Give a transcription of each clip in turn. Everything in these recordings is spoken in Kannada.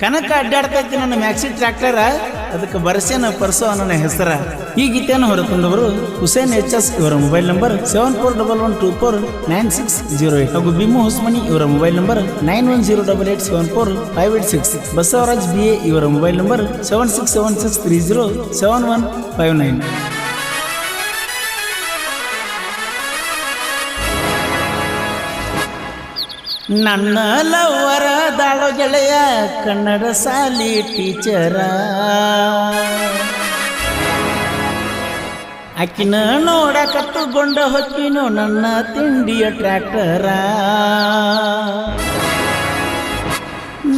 ಕನಕ ಅಡ್ಡಾಡ್ತೈತಿ ನನ್ನ ಮ್ಯಾಕ್ಸಿ ಟ್ರ್ಯಾಕ್ಟರ, ಅದಕ್ಕೆ ಬರಸೇನ ಪರ್ಸೋ ನನ್ನ ಹೆಸರ. ಈ ಗೀತೆಯನ್ನು ಹೊರತಂದವರು ಹುಸೇನ್ HS ಇವರ ಮೊಬೈಲ್ ನಂಬರ್ 7411249608 ಹಾಗೂ ಬಿಮ್ಮು ಹೊಸ್ಮನಿ ಇವರ ಮೊಬೈಲ್ ನಂಬರ್ 9108874586. ಬಸವರಾಜ್ BA ಇವರ ಮೊಬೈಲ್ ನಂಬರ್ 7676307159. ನನ್ನ ಲವ್ವರ ದಾಳೋ ಗೆಳೆಯ ಕನ್ನಡ ಸಾಲಿ ಟೀಚರ, ಆಕಿನ ನೋಡಕತ್ತುಗೊಂಡ ಹೊಕ್ಕಿನೋ ನನ್ನ ತಿಂಡಿಯ ಟ್ರ್ಯಾಕ್ಟರ.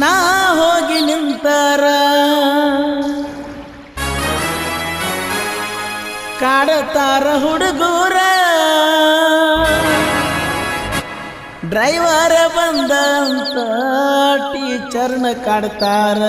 ನಾ ಹೋಗಿ ನಿಂತರ ಕಾಡತಾರ ಹುಡುಗೂರ, ಡ್ರೈವರ್ ಬಂದಂತ ಟೀಚರ್ನ ಕಾಡ್ತಾರ.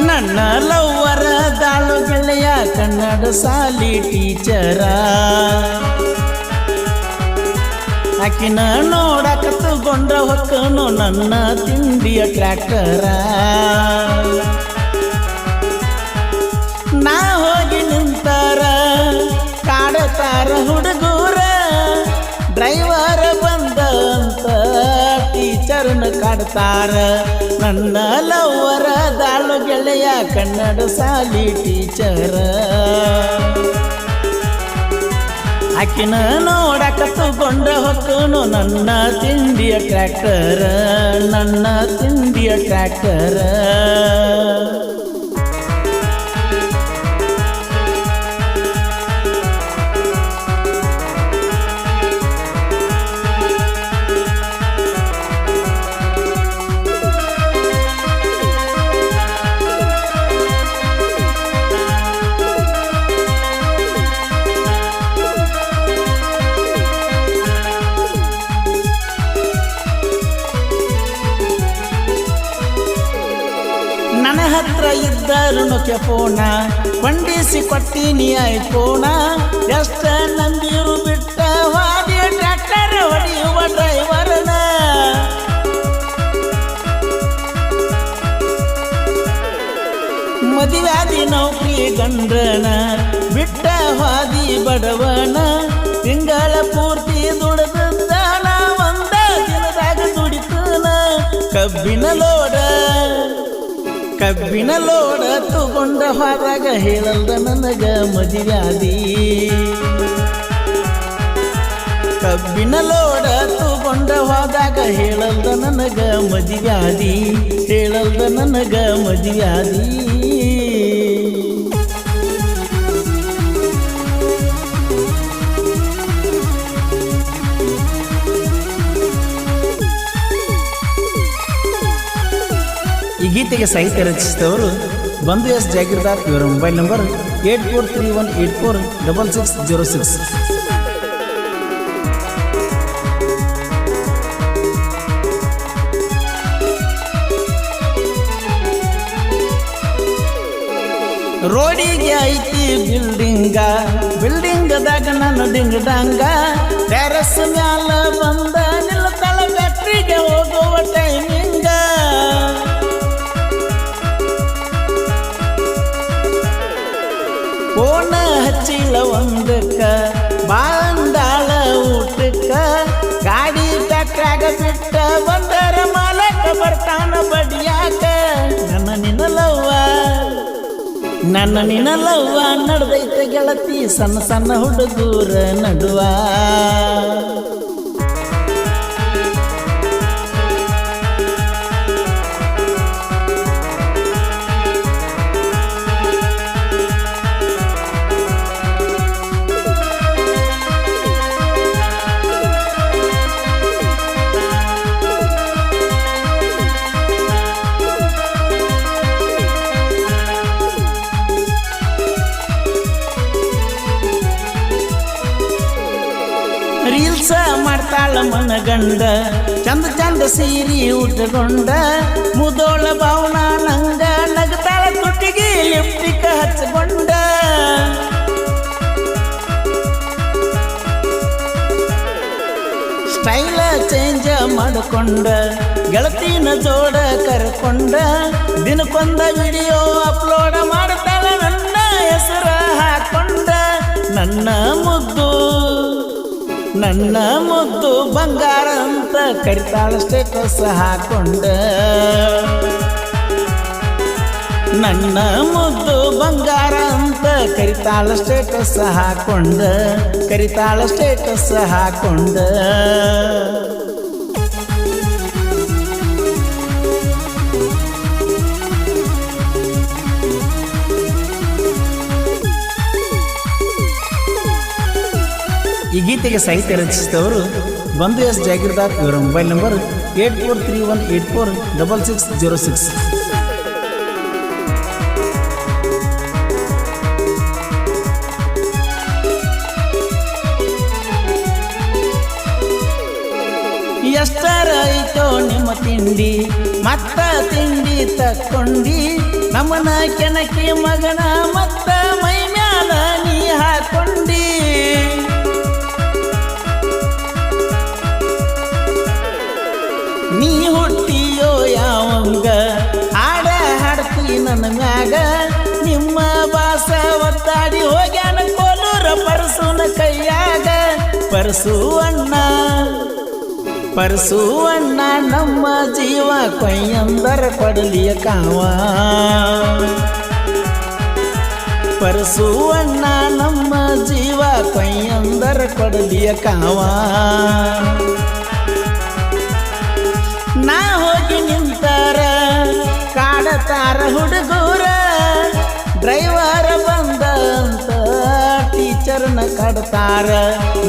ನನ್ನ ಲವ್ವರ ದಾಳು ಗೆಳೆಯ ಕನ್ನಡ ಸಾಲಿ ಟೀಚರ, ಆಕಿನ ನೋಡಕತ್ತುಗೊಂಡ ಹೊಕ್ಕನು ನನ್ನ ತಿಂಡಿಯ ಟ್ರ್ಯಾಕ್ಟರ. ನಾ ಹೋಗಿ ನಿಂತಾರ ಕಾಡತಾರ ಹುಡುಗೂರ, ಡ್ರೈವರ್ ಬಂದಂತ ಟೀಚರ್ನ ಕಾಡ್ತಾರ. ನನ್ನ ಲವ್ವರ ದಾಳು ಗೆಳೆಯ ಕನ್ನಡ ಸಾಲಿ ಟೀಚರ, ಆಕಿನ ನೋಡಕತ್ತುಗೊಂಡ ಹೊಕ್ಕನು ನನ್ನ ತಿಂಡಿಯ ಟ್ರ್ಯಾಕ್ಟರ, ನನ್ನ ತಿಂಡಿಯ ಟ್ರ್ಯಾಕ್ಟರ. ನನ್ನ ಹತ್ರ ಇದ್ದರುನು ಕೆಫೋನ ಕೊಂಡಿಸಿ ಕೊಟ್ಟಿನಿ ಐಫೋನ, ಎಷ್ಟ ನಂದಿರು ಬಿಟ್ಟ ಹಾದಿ ಟ್ರ್ಯಾಕ್ಟರ್ ಹೊಡೆಯುವ ಡ್ರೈವರ್ನ. ಮದುವ್ಯಾದಿ ನೌಕರಿ ಗಂಡ್ರನ ಬಿಟ್ಟ ಹಾದಿ ಬಡವನ, ತಿಂಗಳ ಪೂರ್ತಿ ದುಡಿದಾನ ಒಂದ ದಿನದಾಗ ದುಡಿತನ. ಕಬ್ಬಿನ ಲೋಡ ತಗೊಂಡ ಹೋದಾಗ ಹೇಳಲ್ದ ನನಗ ಮದುವ್ಯಾದಿ. ಕಬ್ಬಿನ ಲೋಡ ತಗೊಂಡ ಹೋದಾಗ ಹೇಳಲ್ದ ನನಗ ಮದುವ್ಯಾದಿ, ಹೇಳಲ್ದ ನನಗ ಮದುವ್ಯಾದಿ. ಈ ಗೀತೆಗೆ ಸಾಹಿತ್ಯ ರಚಿಸಿದವರು ಬಂಧು S ಜಾಗೀರ್ದಾರ್ ಇವರ ಮೊಬೈಲ್ ನಂಬರ್ 8431846606. ರೋಡಿಗೆ ಐತಿ ಬಿಲ್ಡಿಂಗದಾಗ ನನ್ನ ಡಿಂಗ್ ಡಾಂಗ, ಟೆರಸ್ ಮ್ಯಾಲ ಬಂದ ನಿಲ್ಲತಳ ಬ್ಯಾಟ್ರಿಗೆ ಹೋಗುವ ಟೈಮಿಂಗ. ಫೋನ ಹಚ್ಚಿಲ್ಲ ಒಂದಕ್ಕ ಬಾಂದಾಳ ಊಟಕ್ಕ, ಗಾಡಿ ಟ್ರ್ಯಾಕ್ಟ್ರಾಗ ಬಿಟ್ಟ ಬಂದರ ಮಾಲಕ ಬರ್ತಾನ ಬಡಿಯಾಕ. ನನ್ನ ನಿನಲವ್ವ ನಡೆದೈತೆ ಗೆಳತಿ ಸಣ್ಣ ಸಣ್ಣ ಹುಡುಗೂರ ನಡುವ. ರೀಲ್ಸ ಮಾಡ್ತಾಳ ಮನಗಂಡ ಚಂದ ಚಂದ ಸೀರಿ ಉಟ್ಕೊಂಡ ಮುದೋಳ ಭಾವನ ನಂಗ ನಗತಾಳ ತುಟಿಗೆ ಲಿಪ್ಟಿಕ ಹಚ್ಕೊಂಡ ಸ್ಟೈಲ ಚೇಂಜ್ ಮಾಡಿಕೊಂಡ ಗೆಳತಿನ ಜೋಡ ಕರ್ಕೊಂಡ ದಿನಕ್ಕೊಂದ ವಿಡಿಯೋ ಅಪ್ಲೋಡ್ ಮಾಡ್ತಾಳ ನನ್ನ ಹೆಸರ ಹಾಕೊಂಡ ನನ್ನ ಮುದ್ದು ಬಂಗಾರ ಅಂತ ಕರಿತಾಳ ಸ್ಟೇಟಸ್ ಹಾಕೊಂಡ ನನ್ನ ಮುದ್ದು ಬಂಗಾರ ಅಂತ ಕರಿತಾಳ ಸ್ಟೇಟಸ್ ಹಾಕೊಂಡ ಈ ಗೀತೆಗೆ ಸಾಹಿತ್ಯ ರಚಿಸಿದವರು ಬಂದು ಎಸ್ ಜಾಗೀರ್ದಾರ್. ಇವರ ಮೊಬೈಲ್ ನಂಬರ್ 8431846606. ಎಷ್ಟರ ಐತೋ ನಿಮ್ಮ ತಿಂಡಿ ಮತ್ತ ತಿಂಡಿ ತಕ್ಕೊಂಡಿ ನಮ್ಮನ ಕೆಣಕಿ ಮಗನ ಮತ್ತ ಮೈ ಮ್ಯಾಲ ನೀ ಹಾಕೊಂಡಿ ನೀ ಹುಟ್ಟಿಯೋ ಯಾವಂಗ ಹಾಡ ಹಾಡ್ತಿ ನನ್ನ ಮ್ಯಾಗ ನಿಮ್ಮ ಬಾಸ ಒತ್ತಾಡಿ ಹೋಗ್ಯಾನ ಕೋಲೂರ ಪರಸುನ ಕೈಯಾಗ ಪರಸು ಅಣ್ಣ ನಮ್ಮ ಜೀವ ಕೊಯ್ಯಂದರ ಕೊಡಲಿಯ ಕಾವ ಪರಸು ಅಣ್ಣ ನಮ್ಮ ಜೀವ ಕೊಯ್ಯಂದರ ಕೊಡಲಿಯ ಕಾವ ನಾ ಹೋಗಿ ನಿಂತಾರ ಕಾಡತಾರ ಹುಡುಗೂರ ಡ್ರೈವರ ಬಂದ ಅಂತ ಟೀಚರ್ನ ಕಡ್ತಾರ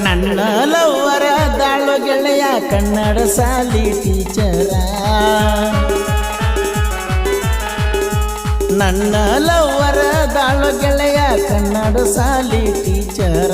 ನನ್ನ ಲವ್ವರ ದಾಳೋ ಗೆಳೆಯ ಕನ್ನಡ ಸಾಲಿ ಟೀಚರ ನನ್ನ ಲವ್ವರ ದಾಳೋ ಗೆಳೆಯ ಕನ್ನಡ ಸಾಲಿ ಟೀಚರ